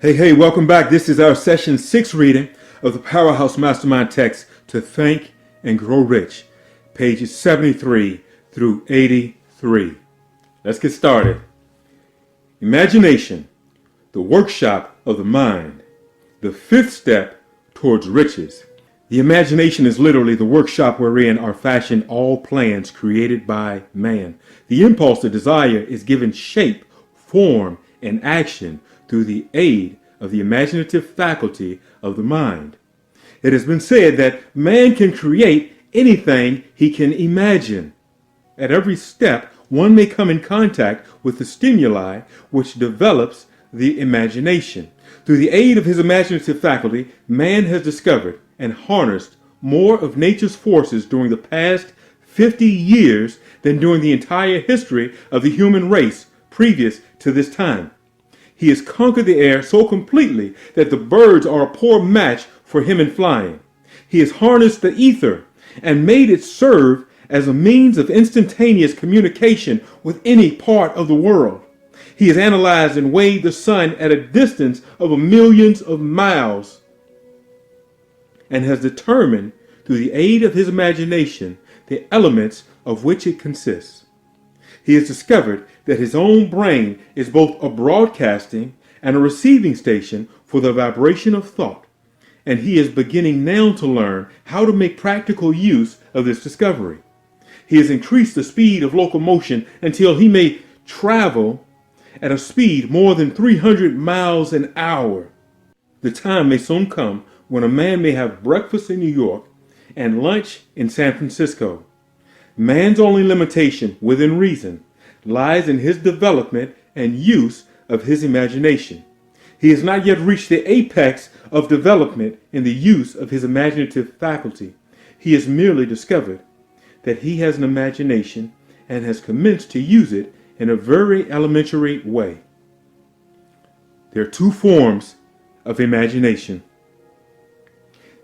Hey, welcome back. This is our session 6 reading of the Powerhouse Mastermind Text to Think and Grow Rich, pages 73 through 83. Let's get started. Imagination, the workshop of the mind, the fifth step towards riches. The imagination is literally the workshop wherein are fashioned all plans created by man. The impulse to desire is given shape, form, and action through the aid of the imaginative faculty of the mind. It has been said that man can create anything he can imagine. At every step, one may come in contact with the stimuli which develops the imagination. Through the aid of his imaginative faculty, man has discovered and harnessed more of nature's forces during the past 50 years than during the entire history of the human race previous to this time. He has conquered the air so completely that the birds are a poor match for him in flying. He has harnessed the ether and made it serve as a means of instantaneous communication with any part of the world. He has analyzed and weighed the sun at a distance of millions of miles and has determined through the aid of his imagination the elements of which it consists. He has discovered that his own brain is both a broadcasting and a receiving station for the vibration of thought, and he is beginning now to learn how to make practical use of this discovery. He has increased the speed of locomotion until he may travel at a speed more than 300 miles an hour. The time may soon come when a man may have breakfast in New York and lunch in San Francisco. Man's only limitation, within reason, lies in his development and use of his imagination. He has not yet reached the apex of development in the use of his imaginative faculty. He has merely discovered that he has an imagination and has commenced to use it in a very elementary way. There are two forms of imagination.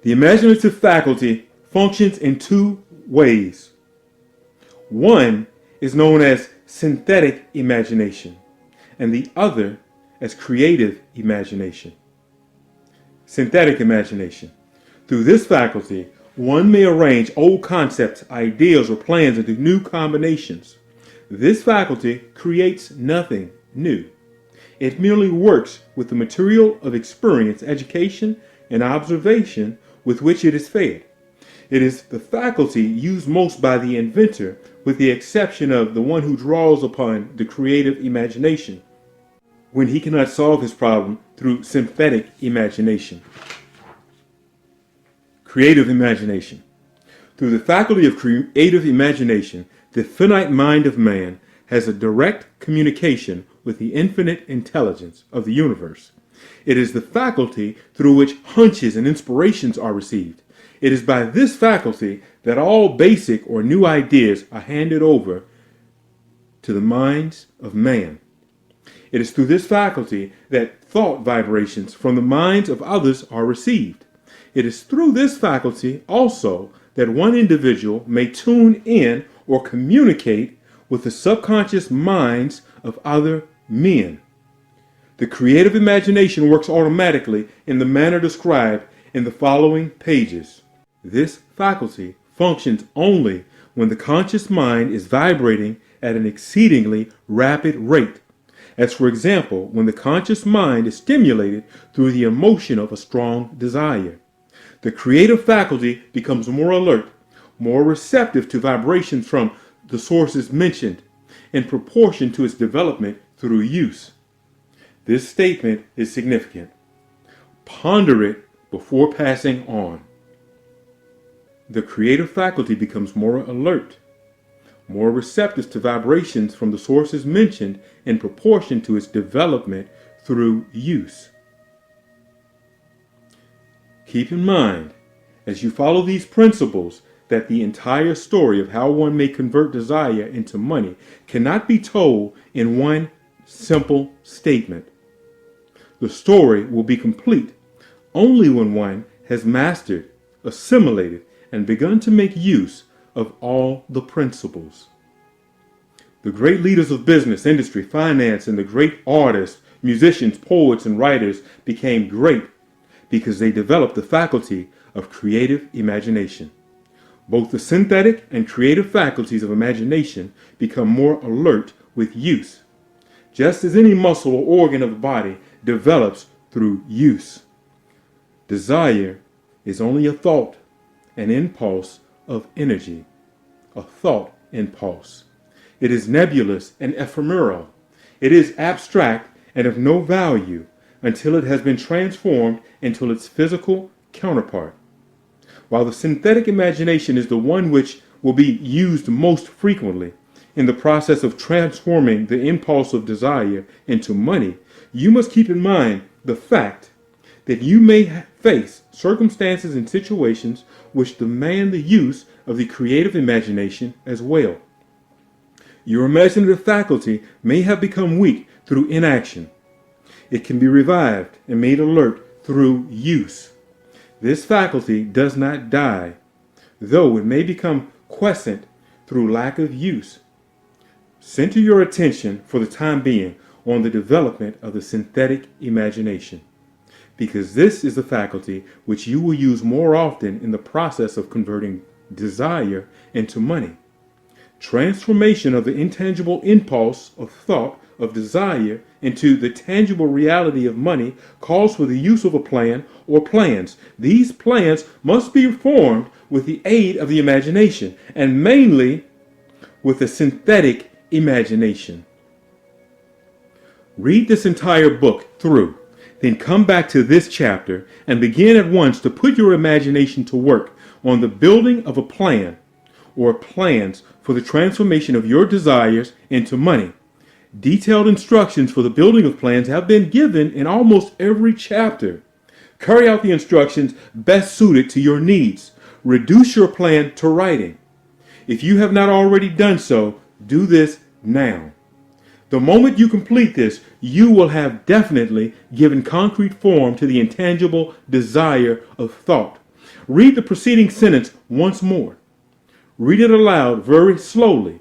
The imaginative faculty functions in two ways. One is known as synthetic imagination, and the other as creative imagination. Synthetic imagination. Through this faculty, one may arrange old concepts, ideas, or plans into new combinations. This faculty creates nothing new. It merely works with the material of experience, education, and observation with which it is fed. It is the faculty used most by the inventor, with the exception of the one who draws upon the creative imagination when he cannot solve his problem through synthetic imagination. Creative imagination. Through the faculty of creative imagination, the finite mind of man has a direct communication with the infinite intelligence of the universe. It is the faculty through which hunches and inspirations are received. It is by this faculty that all basic or new ideas are handed over to the minds of man. It is through this faculty that thought vibrations from the minds of others are received. It is through this faculty also that one individual may tune in or communicate with the subconscious minds of other men. The creative imagination works automatically in the manner described in the following pages. This faculty functions only when the conscious mind is vibrating at an exceedingly rapid rate, as for example, when the conscious mind is stimulated through the emotion of a strong desire. The creative faculty becomes more alert, more receptive to vibrations from the sources mentioned, in proportion to its development through use. This statement is significant. Ponder it before passing on. The creative faculty becomes more alert, more receptive to vibrations from the sources mentioned in proportion to its development through use. Keep in mind, as you follow these principles, that the entire story of how one may convert desire into money cannot be told in one simple statement. The story will be complete only when one has mastered, assimilated, and begun to make use of all the principles. The great leaders of business, industry, finance, and the great artists musicians, poets, and writers became great because they developed the faculty of creative imagination. Both the synthetic and creative faculties of imagination become more alert with use, just as any muscle or organ of the body develops through use. Desire is only a thought, an impulse of energy, a thought impulse. It is nebulous and ephemeral. It is abstract and of no value until it has been transformed into its physical counterpart. While the synthetic imagination is the one which will be used most frequently in the process of transforming the impulse of desire into money, you must keep in mind the fact that you may face circumstances and situations which demand the use of the creative imagination as well. Your imaginative faculty may have become weak through inaction. It can be revived and made alert through use. This faculty does not die, though it may become quiescent through lack of use. Center your attention for the time being on the development of the synthetic imagination, because this is the faculty which you will use more often in the process of converting desire into money. Transformation of the intangible impulse of thought of desire into the tangible reality of money calls for the use of a plan or plans. These plans must be formed with the aid of the imagination, and mainly with the synthetic imagination. Read this entire book through, then come back to this chapter and begin at once to put your imagination to work on the building of a plan or plans for the transformation of your desires into money. Detailed instructions for the building of plans have been given in almost every chapter. Carry out the instructions best suited to your needs. Reduce your plan to writing. If you have not already done so, do this now. The moment you complete this, you will have definitely given concrete form to the intangible desire of thought. Read the preceding sentence once more. Read it aloud very slowly,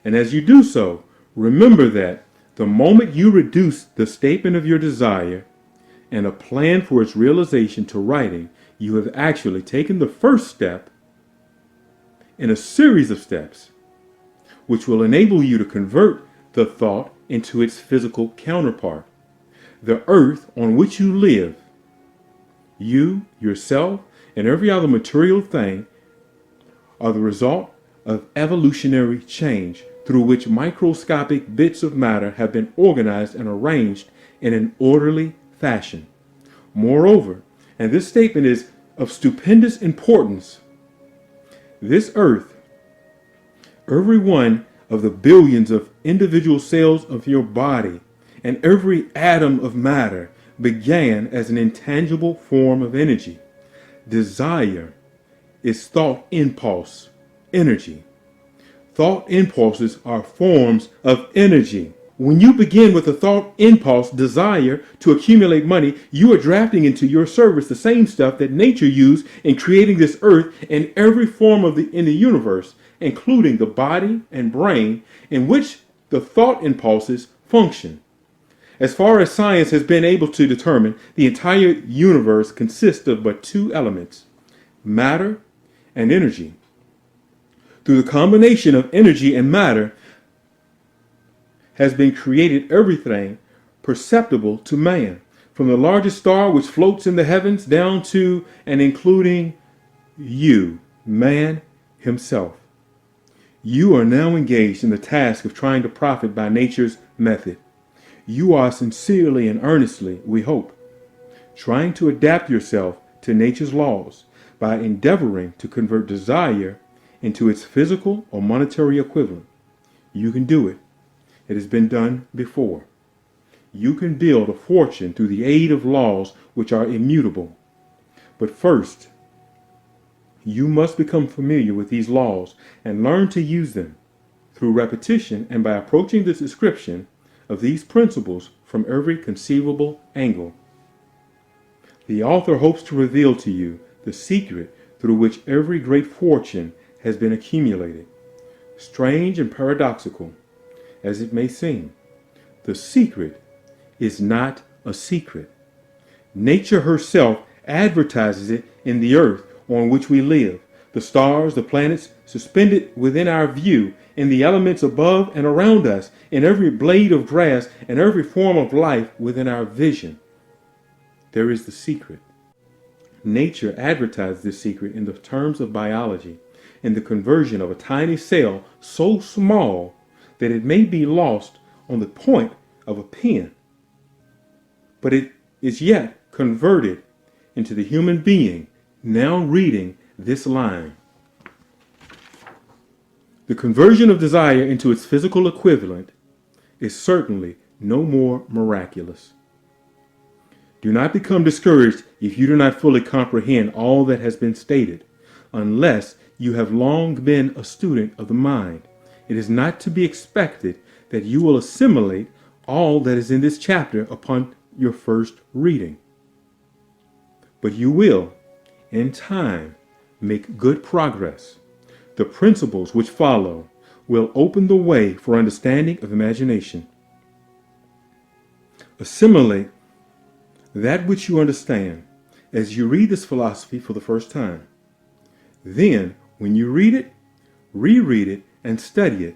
and as you do so, remember that the moment you reduce the statement of your desire and a plan for its realization to writing, you have actually taken the first step in a series of steps which will enable you to convert the thought into its physical counterpart. The earth on which you live, you, yourself, and every other material thing are the result of evolutionary change through which microscopic bits of matter have been organized and arranged in an orderly fashion. Moreover, and this statement is of stupendous importance, this earth, every one of the billions of individual cells of your body, and every atom of matter began as an intangible form of energy. Desire is thought impulse, energy. Thought impulses are forms of energy. When you begin with a thought impulse, desire to accumulate money, you are drafting into your service the same stuff that nature used in creating this earth and every form in the universe, including the body and brain in which the thought impulses function. As far as science has been able to determine, the entire universe consists of but two elements, matter and energy. Through the combination of energy and matter has been created everything perceptible to man, from the largest star which floats in the heavens down to and including you, man himself. You are now engaged in the task of trying to profit by nature's method. You are sincerely and earnestly, we hope, trying to adapt yourself to nature's laws by endeavoring to convert desire into its physical or monetary equivalent. You can do it. It has been done before. You can build a fortune through the aid of laws which are immutable. But first, you must become familiar with these laws and learn to use them through repetition and by approaching the description of these principles from every conceivable angle. The author hopes to reveal to you the secret through which every great fortune has been accumulated. Strange and paradoxical as it may seem, the secret is not a secret. Nature herself advertises it in the earth on which we live, the stars, the planets suspended within our view, in the elements above and around us, in every blade of grass and every form of life within our vision. There is the secret. Nature advertised this secret in the terms of biology, in the conversion of a tiny cell so small that it may be lost on the point of a pin. But it is yet converted into the human being now reading this line. The conversion of desire into its physical equivalent is certainly no more miraculous. Do not become discouraged if you do not fully comprehend all that has been stated, unless you have long been a student of the mind. It is not to be expected that you will assimilate all that is in this chapter upon your first reading. But you will, in time, make good progress. The principles which follow will open the way for understanding of imagination. Assimilate that which you understand as you read this philosophy for the first time. Then, when you read it, reread it, and study it,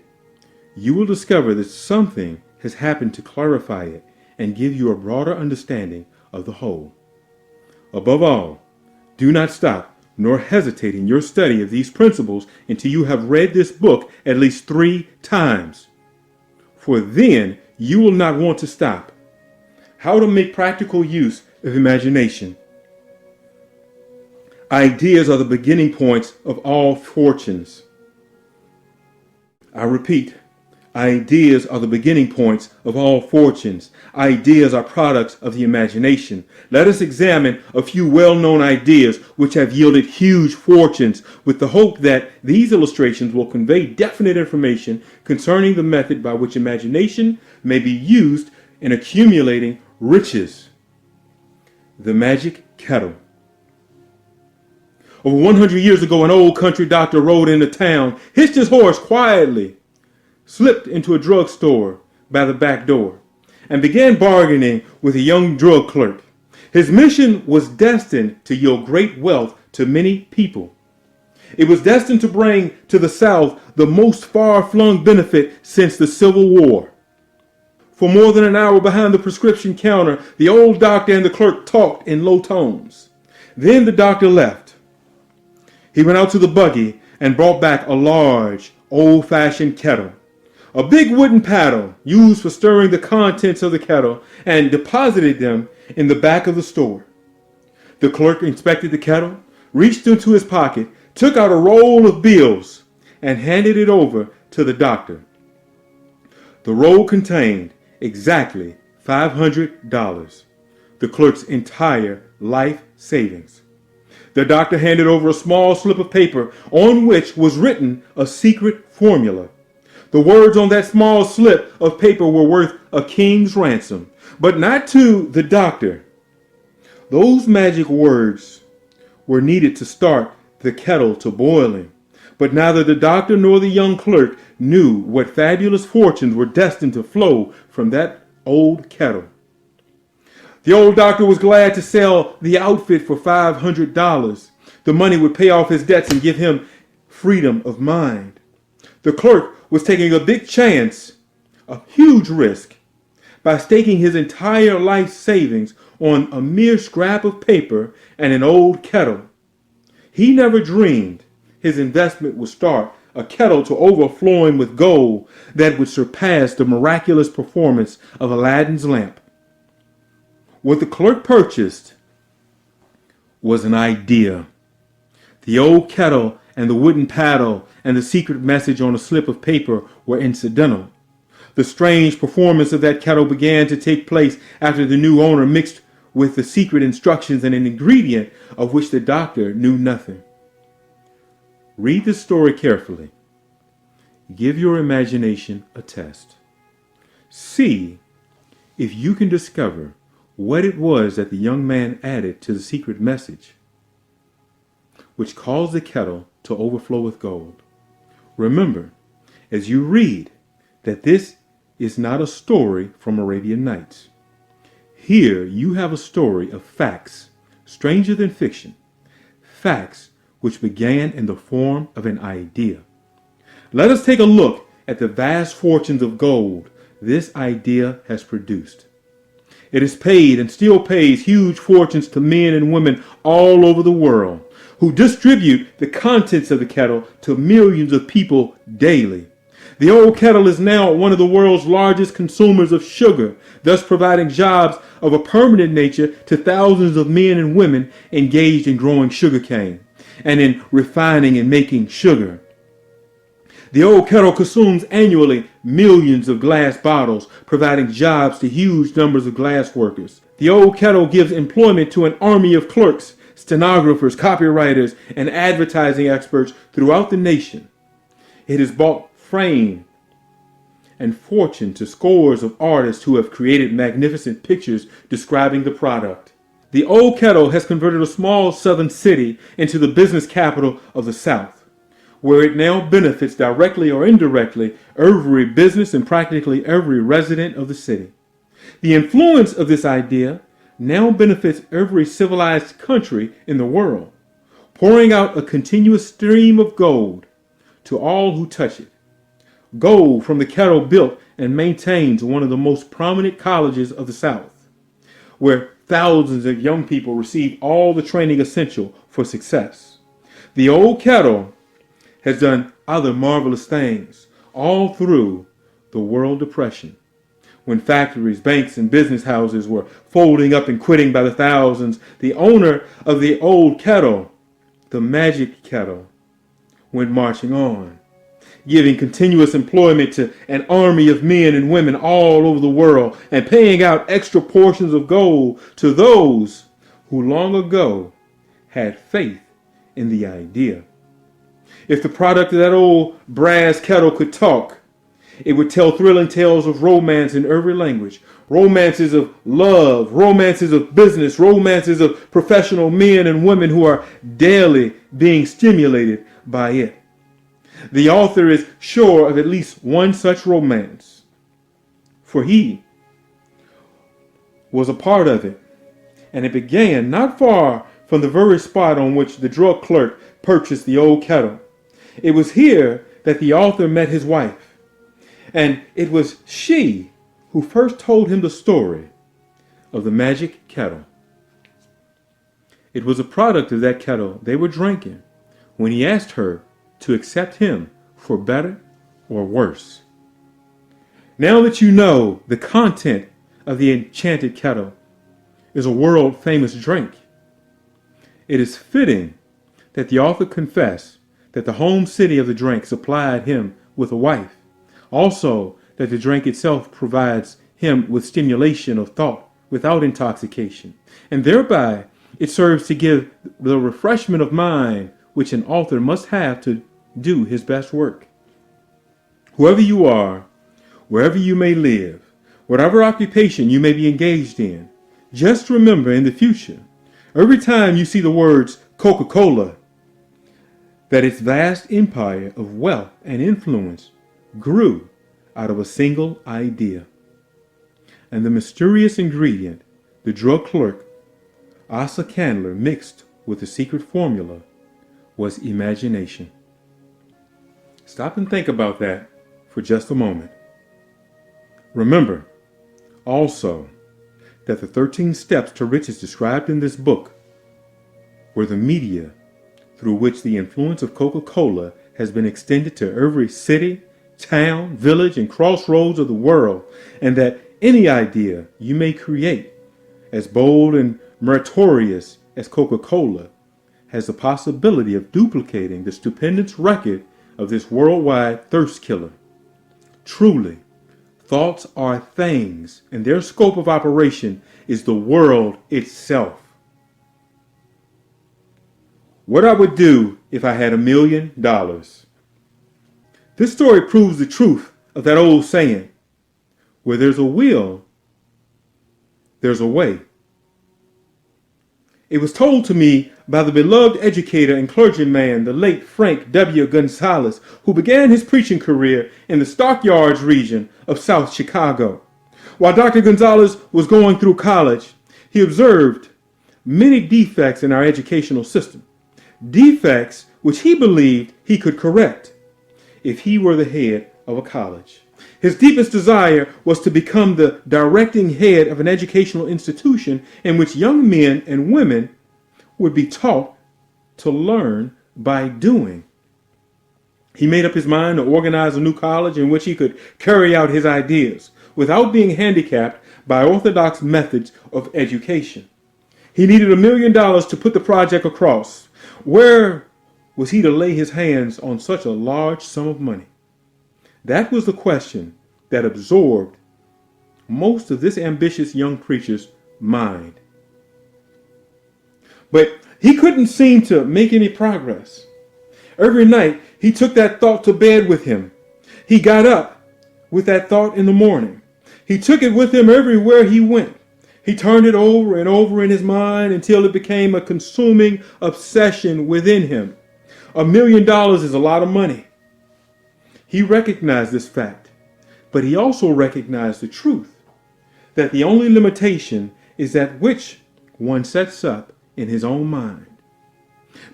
you will discover that something has happened to clarify it and give you a broader understanding of the whole. Above all, do not stop nor hesitate in your study of these principles until you have read this book at least 3 times. For then you will not want to stop. How to make practical use of imagination. Ideas are the beginning points of all fortunes. I repeat, ideas are the beginning points of all fortunes. Ideas are products of the imagination. Let us examine a few well-known ideas which have yielded huge fortunes, with the hope that these illustrations will convey definite information concerning the method by which imagination may be used in accumulating riches. The magic kettle. Over 100 years ago, an old country doctor rode into town, hitched his horse quietly, slipped into a drugstore by the back door, and began bargaining with a young drug clerk. His mission was destined to yield great wealth to many people. It was destined to bring to the South the most far-flung benefit since the Civil War. For more than an hour behind the prescription counter, the old doctor and the clerk talked in low tones. Then the doctor left. He went out to the buggy and brought back a large, old-fashioned kettle, a big wooden paddle used for stirring the contents of the kettle, and deposited them in the back of the store. The clerk inspected the kettle, reached into his pocket, took out a roll of bills, and handed it over to the doctor. The roll contained exactly $500, the clerk's entire life savings. The doctor handed over a small slip of paper on which was written a secret formula. The words on that small slip of paper were worth a king's ransom, but not to the doctor. Those magic words were needed to start the kettle to boiling, but neither the doctor nor the young clerk knew what fabulous fortunes were destined to flow from that old kettle. The old doctor was glad to sell the outfit for $500. The money would pay off his debts and give him freedom of mind. The clerk was taking a big chance, a huge risk, by staking his entire life savings on a mere scrap of paper and an old kettle. He never dreamed his investment would start a kettle to overflowing with gold that would surpass the miraculous performance of Aladdin's lamp. What the clerk purchased was an idea. The old kettle and the wooden paddle and the secret message on a slip of paper were incidental. The strange performance of that kettle began to take place after the new owner mixed with the secret instructions and an ingredient of which the doctor knew nothing. Read this story carefully. Give your imagination a test. See if you can discover what it was that the young man added to the secret message, which caused the kettle to overflow with gold. Remember, as you read, that this is not a story from Arabian Nights. Here you have a story of facts, stranger than fiction, facts which began in the form of an idea. Let us take a look at the vast fortunes of gold this idea has produced. It has paid and still pays huge fortunes to men and women all over the world who distribute the contents of the kettle to millions of people daily. The old kettle is now one of the world's largest consumers of sugar, thus providing jobs of a permanent nature to thousands of men and women engaged in growing sugarcane and in refining and making sugar. The old kettle consumes annually millions of glass bottles, providing jobs to huge numbers of glass workers. The old kettle gives employment to an army of clerks, stenographers, copywriters, and advertising experts throughout the nation. It has brought fame and fortune to scores of artists who have created magnificent pictures describing the product. The old kettle has converted a small southern city into the business capital of the South, where it now benefits directly or indirectly every business and practically every resident of the city. The influence of this idea now benefits every civilized country in the world, pouring out a continuous stream of gold to all who touch it. Gold from the kettle built and maintains one of the most prominent colleges of the South, where thousands of young people receive all the training essential for success. The old kettle has done other marvelous things all through the World Depression, when factories, banks, and business houses were folding up and quitting by the thousands. The owner of the old kettle, the magic kettle, went marching on, giving continuous employment to an army of men and women all over the world and paying out extra portions of gold to those who long ago had faith in the idea. If the product of that old brass kettle could talk, it would tell thrilling tales of romance in every language. Romances of love, romances of business, romances of professional men and women who are daily being stimulated by it. The author is sure of at least one such romance, for he was a part of it, and it began not far from the very spot on which the drug clerk purchased the old kettle. It was here that the author met his wife, and it was she who first told him the story of the magic kettle. It was a product of that kettle they were drinking when he asked her to accept him for better or worse. Now that you know the content of the enchanted kettle is a world-famous drink, it is fitting that the author confess that the home city of the drink supplied him with a wife. Also, that the drink itself provides him with stimulation of thought without intoxication, and thereby it serves to give the refreshment of mind which an author must have to do his best work. Whoever you are, wherever you may live, whatever occupation you may be engaged in, just remember in the future, every time you see the words Coca-Cola, that its vast empire of wealth and influence grew out of a single idea. And the mysterious ingredient the drug clerk, Asa Candler, mixed with the secret formula was imagination. Stop and think about that for just a moment. Remember also that the 13 steps to riches described in this book were the media through which the influence of Coca-Cola has been extended to every city, town, village, and crossroads of the world, and that any idea you may create, as bold and meritorious as Coca-Cola, has the possibility of duplicating the stupendous record of this worldwide thirst killer. Truly, thoughts are things, and their scope of operation is the world itself. What I would do if I had $1 million. This story proves the truth of that old saying, where there's a will, there's a way. It was told to me by the beloved educator and clergyman, the late Frank W. Gonzalez, who began his preaching career in the Stockyards region of South Chicago. While Dr. Gonzalez was going through college, he observed many defects in our educational system, defects which he believed he could correct if he were the head of a college. His deepest desire was to become the directing head of an educational institution in which young men and women would be taught to learn by doing. He made up his mind to organize a new college in which he could carry out his ideas without being handicapped by orthodox methods of education. He needed $1 million to put the project across. Where was he to lay his hands on such a large sum of money? That was the question that absorbed most of this ambitious young preacher's mind. But he couldn't seem to make any progress. Every night, he took that thought to bed with him. He got up with that thought in the morning. He took it with him everywhere he went. He turned it over and over in his mind until it became a consuming obsession within him. $1 million is a lot of money. He recognized this fact, but he also recognized the truth that the only limitation is that which one sets up in his own mind.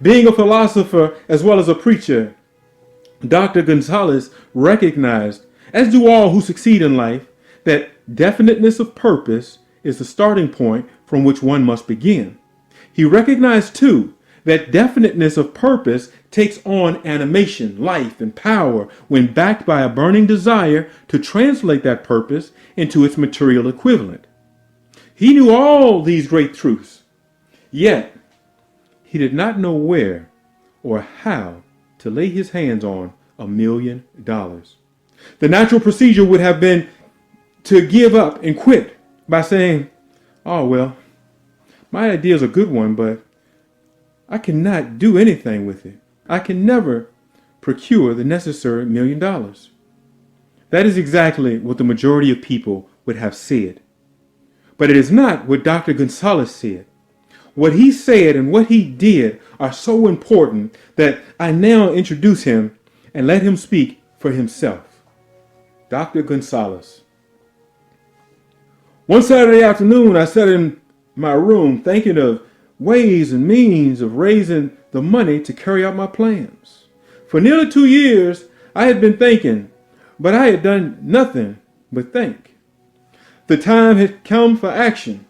Being a philosopher as well as a preacher, Dr. Gonzalez recognized, as do all who succeed in life, that definiteness of purpose is the starting point from which one must begin. He recognized, too, that definiteness of purpose takes on animation, life, and power when backed by a burning desire to translate that purpose into its material equivalent. He knew all these great truths, yet he did not know where or how to lay his hands on $1 million. The natural procedure would have been to give up and quit by saying, "Oh, well, my idea is a good one, but I cannot do anything with it. I can never procure the necessary $1 million." That is exactly what the majority of people would have said. But it is not what Dr. Gonzalez said. What he said and what he did are so important that I now introduce him and let him speak for himself. Dr. Gonzalez. One Saturday afternoon, I sat in my room thinking of ways and means of raising the money to carry out my plans. For nearly 2 years, I had been thinking, but I had done nothing but think. The time had come for action.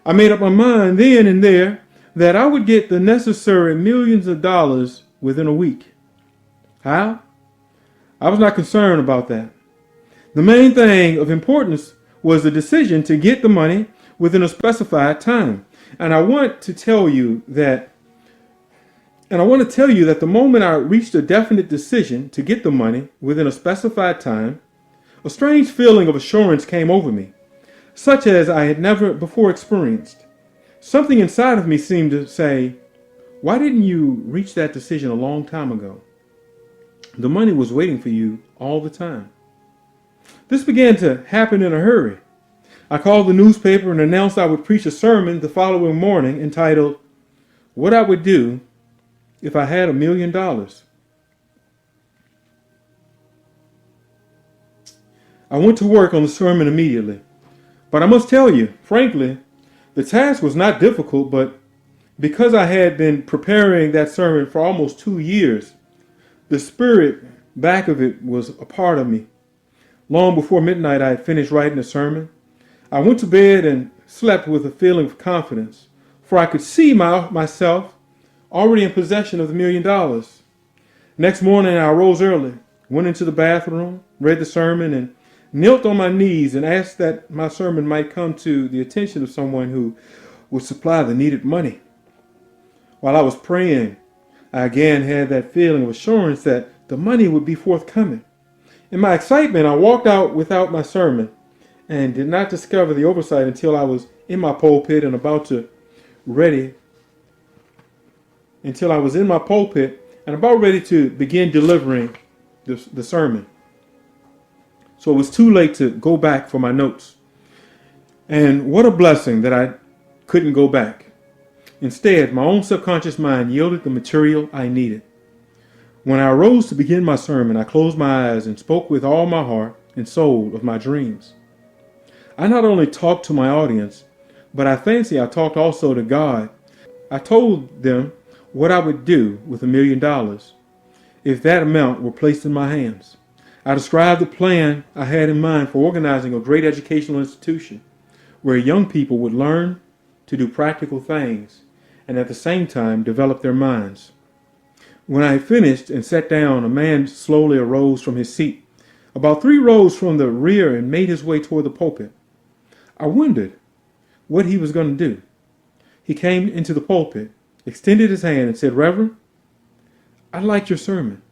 I made up my mind then and there that I would get the necessary millions of dollars within a week. How? I was not concerned about that. The main thing of importance was the decision to get the money within a specified time. And I want to tell you that the moment I reached a definite decision to get the money within a specified time, a strange feeling of assurance came over me, such as I had never before experienced. Something inside of me seemed to say, "Why didn't you reach that decision a long time ago? The money was waiting for you all the time." This began to happen in a hurry. I called the newspaper and announced I would preach a sermon the following morning entitled, "What I Would Do If I Had $1 Million." I went to work on the sermon immediately. But I must tell you, frankly, the task was not difficult, but because I had been preparing that sermon for almost 2 years, the spirit back of it was a part of me. Long before midnight, I had finished writing the sermon. I went to bed and slept with a feeling of confidence, for I could see myself already in possession of the $1 million. Next morning, I rose early, went into the bathroom, read the sermon, and knelt on my knees and asked that my sermon might come to the attention of someone who would supply the needed money. While I was praying, I again had that feeling of assurance that the money would be forthcoming. In my excitement, I walked out without my sermon and did not discover the oversight until I was in my pulpit and about ready to begin delivering the sermon. So it was too late to go back for my notes. And what a blessing that I couldn't go back. Instead, my own subconscious mind yielded the material I needed. When I arose to begin my sermon, I closed my eyes and spoke with all my heart and soul of my dreams. I not only talked to my audience, but I talked also to God. I told them what I would do with $1 million if that amount were placed in my hands. I described the plan I had in mind for organizing a great educational institution where young people would learn to do practical things and at the same time develop their minds. When I finished and sat down, a man slowly arose from his seat about 3 rows from the rear and made his way toward the pulpit. I wondered what he was going to do. He came into the pulpit, extended his hand and said, "Reverend, I liked your sermon.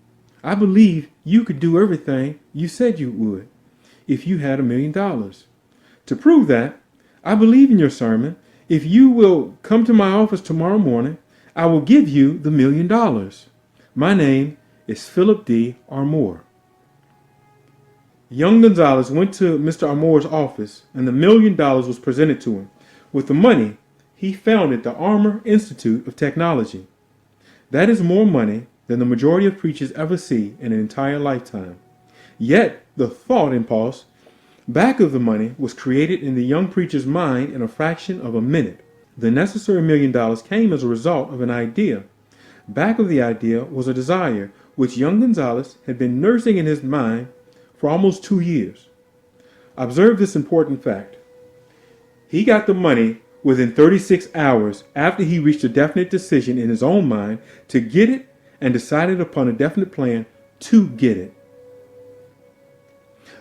I believe you could do everything you said you would if you had $1 million. To prove that, I believe in your sermon. If you will come to my office tomorrow morning, I will give you the $1 million. My name is Philip D. Armour." Young Gonzalez went to Mr. Armour's office and the $1 million was presented to him. With the money, he founded the Armour Institute of Technology. That is more money than the majority of preachers ever see in an entire lifetime. Yet, the thought impulse back of the money was created in the young preacher's mind in a fraction of a minute. The necessary $1 million came as a result of an idea. Back of the idea was a desire which young Gonzalez had been nursing in his mind for almost 2 years. Observe this important fact. He got the money within 36 hours after he reached a definite decision in his own mind to get it and decided upon a definite plan to get it.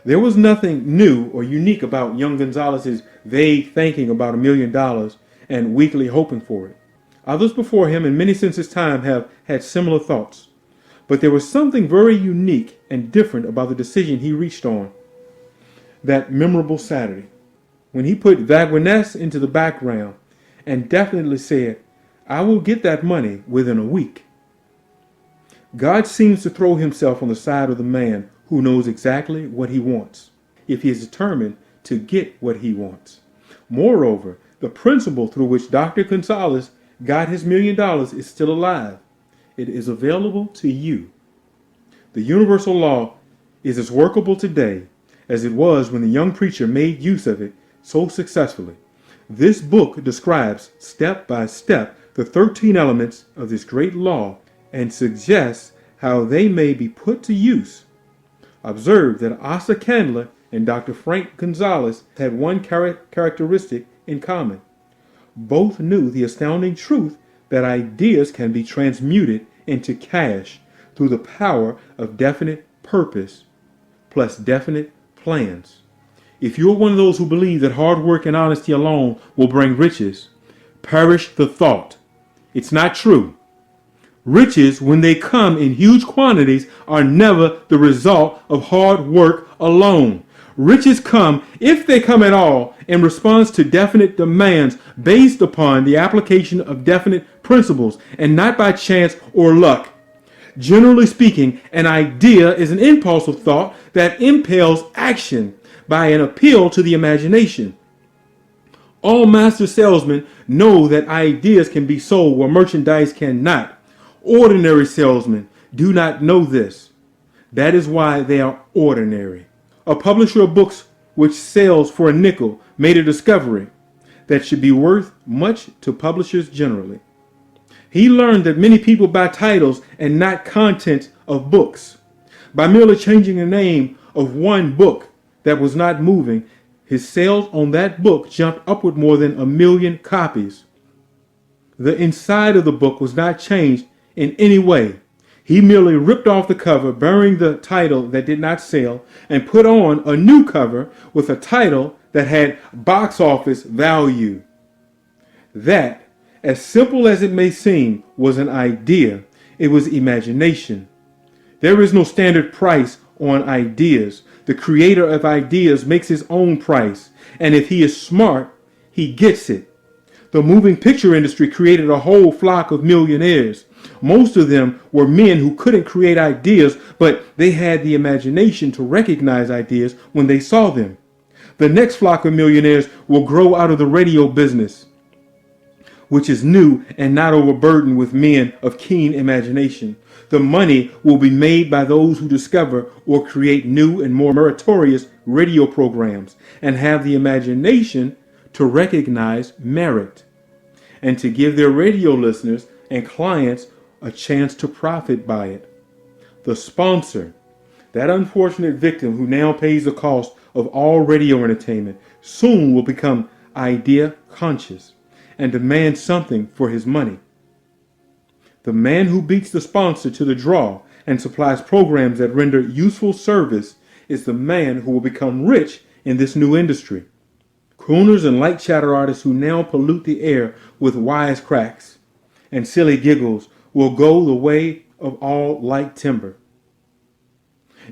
There was nothing new or unique about young Gonzalez's vague thinking about $1 million and weakly hoping for it. Others before him and many since his time have had similar thoughts. But there was something very unique and different about the decision he reached on that memorable Saturday, when he put vagueness into the background and definitely said, "I will get that money within a week." God seems to throw himself on the side of the man who knows exactly what he wants, if he is determined to get what he wants. Moreover, the principle through which Dr. Gonzalez got his $1 million is still alive. It is available to you. The universal law is as workable today as it was when the young preacher made use of it so successfully. This book describes step by step the 13 elements of this great law and suggests how they may be put to use. Observe that Asa Candler and Dr. Frank Gonzalez had one characteristic in common. Both knew the astounding truth that ideas can be transmuted into cash through the power of definite purpose plus definite plans. If you're one of those who believe that hard work and honesty alone will bring riches, perish the thought. It's not true. Riches, when they come in huge quantities, are never the result of hard work alone. Riches come, if they come at all, in response to definite demands based upon the application of definite principles and not by chance or luck. Generally speaking, an idea is an impulse of thought that impels action by an appeal to the imagination. All master salesmen know that ideas can be sold where merchandise cannot. Ordinary salesmen do not know this. That is why they are ordinary. A publisher of books which sells for a nickel made a discovery that should be worth much to publishers generally. He learned that many people buy titles and not content of books. By merely changing the name of one book that was not moving, his sales on that book jumped upward more than 1 million copies. The inside of the book was not changed in any way. He merely ripped off the cover bearing the title that did not sell and put on a new cover with a title that had box office value. That, as simple as it may seem, was an idea. It was imagination. There is no standard price on ideas. The creator of ideas makes his own price, and if he is smart, he gets it. The moving picture industry created a whole flock of millionaires. Most of them were men who couldn't create ideas, but they had the imagination to recognize ideas when they saw them. The next flock of millionaires will grow out of the radio business. which is new and not overburdened with men of keen imagination. The money will be made by those who discover or create new and more meritorious radio programs and have the imagination to recognize merit and to give their radio listeners and clients a chance to profit by it. The sponsor, that unfortunate victim who now pays the cost of all radio entertainment, soon will become idea conscious and demand something for his money. The man who beats the sponsor to the draw and supplies programs that render useful service is the man who will become rich in this new industry. Crooners and light chatter artists who now pollute the air with wisecracks and silly giggles will go the way of all light timber.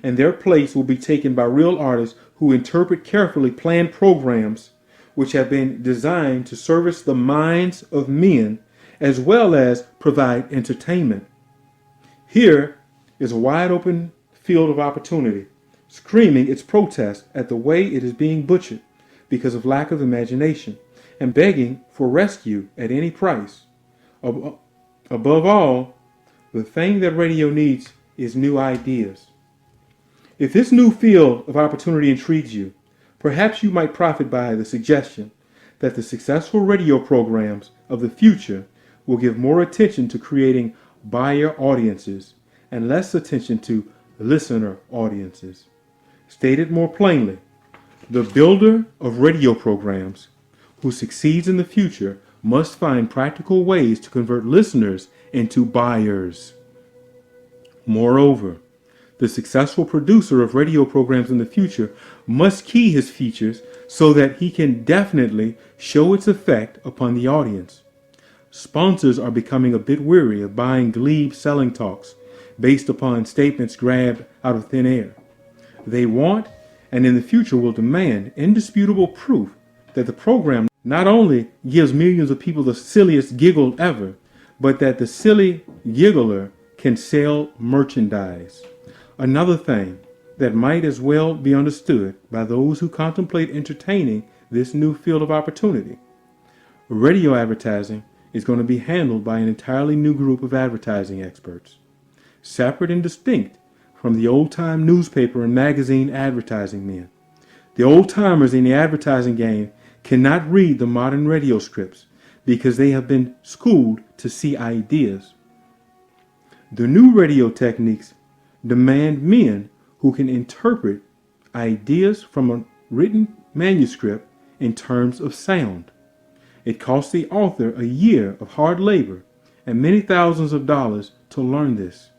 And their place will be taken by real artists who interpret carefully planned programs which have been designed to service the minds of men as well as provide entertainment. Here is a wide open field of opportunity, screaming its protest at the way it is being butchered because of lack of imagination, and begging for rescue at any price. Above all, the thing that radio needs is new ideas. If this new field of opportunity intrigues you, perhaps you might profit by the suggestion that the successful radio programs of the future will give more attention to creating buyer audiences and less attention to listener audiences. Stated more plainly, the builder of radio programs who succeeds in the future must find practical ways to convert listeners into buyers. Moreover, the successful producer of radio programs in the future must key his features so that he can definitely show its effect upon the audience. Sponsors are becoming a bit weary of buying glebe selling talks based upon statements grabbed out of thin air. They want, and in the future will demand, indisputable proof that the program not only gives millions of people the silliest giggle ever, but that the silly giggler can sell merchandise. Another thing that might as well be understood by those who contemplate entertaining this new field of opportunity. Radio advertising is going to be handled by an entirely new group of advertising experts, separate and distinct from the old-time newspaper and magazine advertising men. The old-timers in the advertising game cannot read the modern radio scripts because they have been schooled to see ideas. The new radio techniques demand men who can interpret ideas from a written manuscript in terms of sound. It costs the author a year of hard labor and many thousands of dollars to learn this.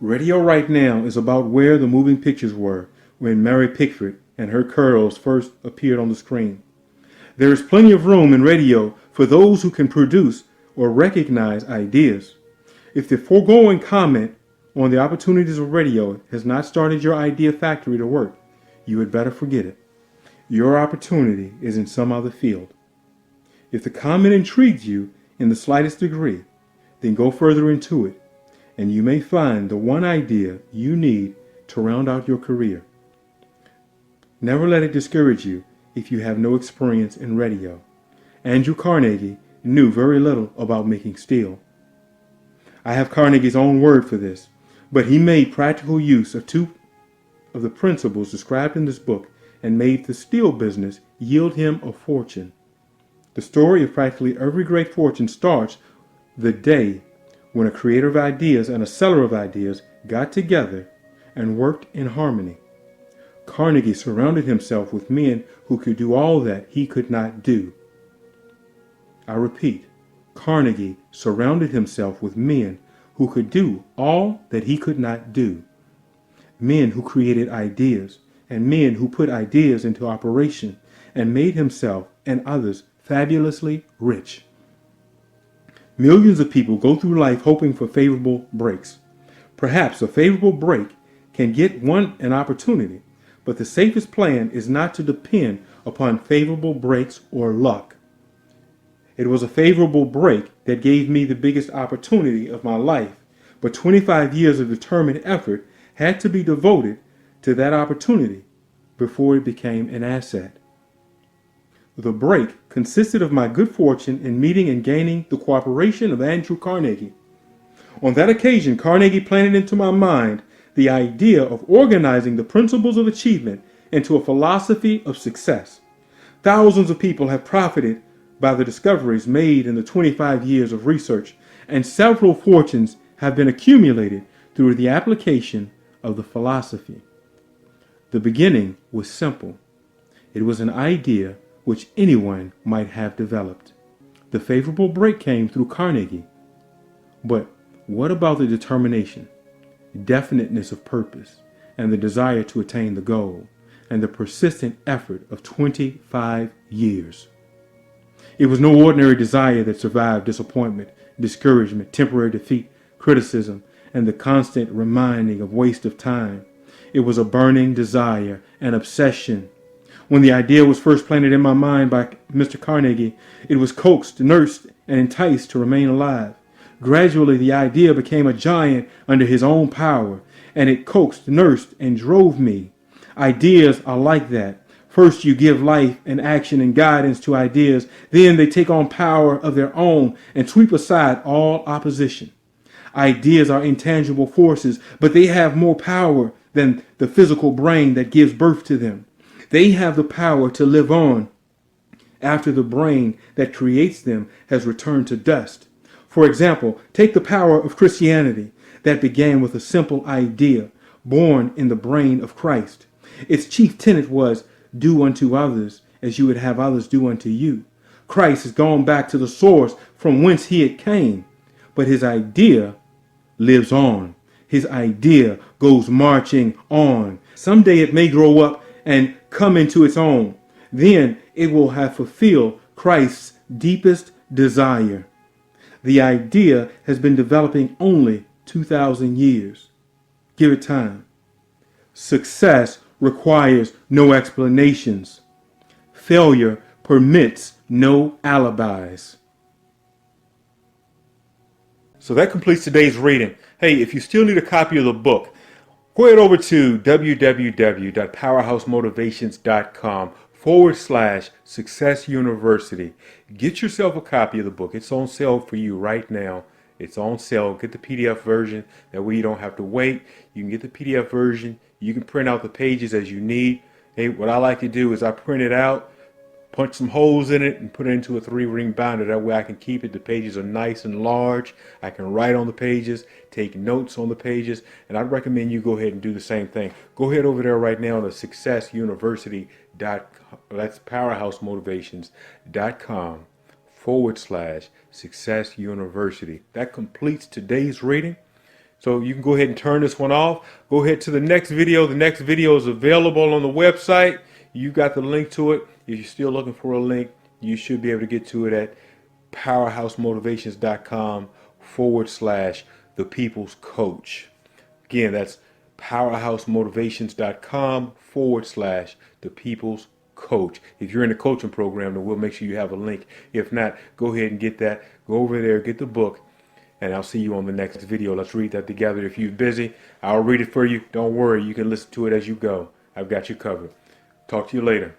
Radio right now is about where the moving pictures were when Mary Pickford and her curls first appeared on the screen. There is plenty of room in radio for those who can produce or recognize ideas. If the foregoing comment on the opportunities of radio has not started your idea factory to work, you had better forget it. Your opportunity is in some other field. If the comment intrigues you in the slightest degree, then go further into it, and you may find the one idea you need to round out your career. Never let it discourage you if you have no experience in radio. Andrew Carnegie knew very little about making steel. I have Carnegie's own word for this, but he made practical use of two of the principles described in this book and made the steel business yield him a fortune. The story of practically every great fortune starts the day when a creator of ideas and a seller of ideas got together and worked in harmony. Carnegie surrounded himself with men who could do all that he could not do. I repeat, Carnegie surrounded himself with men who could do all that he could not do. Men who created ideas and men who put ideas into operation and made himself and others fabulously rich. Millions of people go through life hoping for favorable breaks. Perhaps a favorable break can get one an opportunity, but the safest plan is not to depend upon favorable breaks or luck. It was a favorable break that gave me the biggest opportunity of my life, but 25 years of determined effort had to be devoted to that opportunity before it became an asset. The break consisted of my good fortune in meeting and gaining the cooperation of Andrew Carnegie. On that occasion, Carnegie planted into my mind the idea of organizing the principles of achievement into a philosophy of success. Thousands of people have profited by the discoveries made in the 25 years of research, and several fortunes have been accumulated through the application of the philosophy. The beginning was simple. It was an idea which anyone might have developed. The favorable break came through Carnegie. But what about the determination, definiteness of purpose, and the desire to attain the goal, and the persistent effort of 25 years? It was no ordinary desire that survived disappointment, discouragement, temporary defeat, criticism, and the constant reminding of waste of time. It was a burning desire, an obsession. When the idea was first planted in my mind by Mr. Carnegie, it was coaxed, nursed, and enticed to remain alive. Gradually, the idea became a giant under his own power, and it coaxed, nursed, and drove me. Ideas are like that. First, you give life and action and guidance to ideas. Then they take on power of their own and sweep aside all opposition. Ideas are intangible forces, but they have more power than the physical brain that gives birth to them. They have the power to live on after the brain that creates them has returned to dust. For example, take the power of Christianity that began with a simple idea born in the brain of Christ. Its chief tenet was, do unto others as you would have others do unto you. Christ has gone back to the source from whence he had came, but his idea lives on. His idea goes marching on. Someday it may grow up and come into its own. Then it will have fulfilled Christ's deepest desire. The idea has been developing only 2,000 years. Give it time. Success requires no explanations. Failure permits no alibis. So that completes today's reading. Hey, if you still need a copy of the book, go ahead over to www.powerhousemotivations.com/Success University. Get yourself a copy of the book. It's on sale for you right now. It's on sale. Get the PDF version. That way you don't have to wait. You can get the PDF version. You can print out the pages as you need. Hey, what I like to do is I print it out, punch some holes in it, and put it into a 3-ring binder. That way I can keep it. The pages are nice and large. I can write on the pages, take notes on the pages, and I'd recommend you go ahead and do the same thing. Go ahead over there right now to successuniversity.com. That's powerhousemotivations.com/Success University. That completes today's reading. So you can go ahead and turn this one off. Go ahead to the next video. The next video is available on the website. You got the link to it. If you're still looking for a link, you should be able to get to it at powerhousemotivations.com/The People's Coach. Again, that's powerhousemotivations.com/The People's Coach. If you're in the coaching program, then we'll make sure you have a link. If not, go ahead and get that. Go over there, get the book, and I'll see you on the next video. Let's read that together. If you're busy, I'll read it for you. Don't worry, you can listen to it as you go. I've got you covered. Talk to you later.